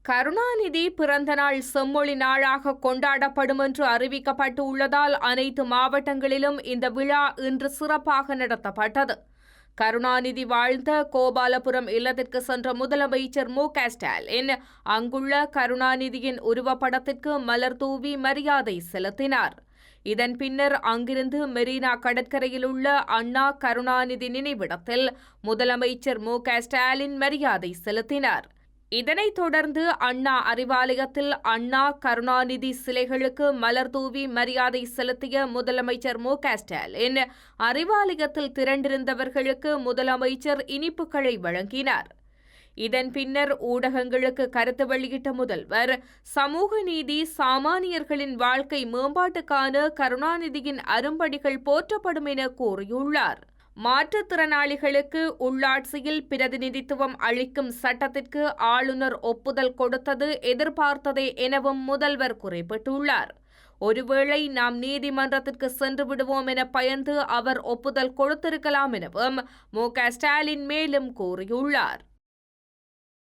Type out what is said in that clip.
கருணாநிதி பிறந்தநாள் செம்மொழி நாளாக கொண்டாடப்படும் என்று அறிவிக்கப்பட்டு உள்ளதால் அனைத்து மாவட்டங்களிலும் இந்த விழா இன்று சிறப்பாக நடத்தப்பட்டது. கருணாநிதி வாழ்ந்த கோபாலபுரம் இல்லத்திற்கு சென்ற முதலமைச்சர் மு.க.ஸ்டாலின் அங்குள்ள கருணாநிதியின் உருவப்படத்திற்கு மலர் தூவி மரியாதை செலுத்தினார். இதன் பின்னர் அங்கிருந்து மெரினா கடற்கரையில் உள்ள அண்ணா கருணாநிதி நினைவிடத்தில் முதலமைச்சர் மு.க.ஸ்டாலின் மரியாதை செலுத்தினார். இதனைத் தொடர்ந்து அண்ணா அறிவாலயத்தில் அண்ணா கருணாநிதி சிலைகளுக்கு மலர் தூவி மரியாதை செலுத்திய முதலமைச்சர் மு.க.ஸ்டாலின் அறிவாலயத்தில் திரண்டிருந்தவர்களுக்கு முதலமைச்சர் இனிப்புகளை வழங்கினார். இதன் பின்னர் ஊடகங்களுக்கு கருத்து வெளியிட்ட முதல்வர், சமூக நீதி, சாமானியர்களின் வாழ்க்கை மேம்பாட்டுக்கான கருணாநிதியின் அரும்படிகள் போற்றப்படும் என கூறியுள்ளார். மாற்றுத்திறனாளிகளுக்கு உள்ளாட்சியில் பிரதிநிதித்துவம் அளிக்கும் சட்டத்திற்கு ஆளுநர் ஒப்புதல் கொடுத்தது எதிர்பார்த்ததே எனவும் முதல்வர் குறிப்பிட்டுள்ளார். ஒருவேளை நாம் நீதிமன்றத்திற்கு சென்று விடுவோம் என பயந்து அவர் ஒப்புதல் கொடுத்திருக்கலாம் எனவும் மு.க.ஸ்டாலின் மேலும் கூறியுள்ளார்.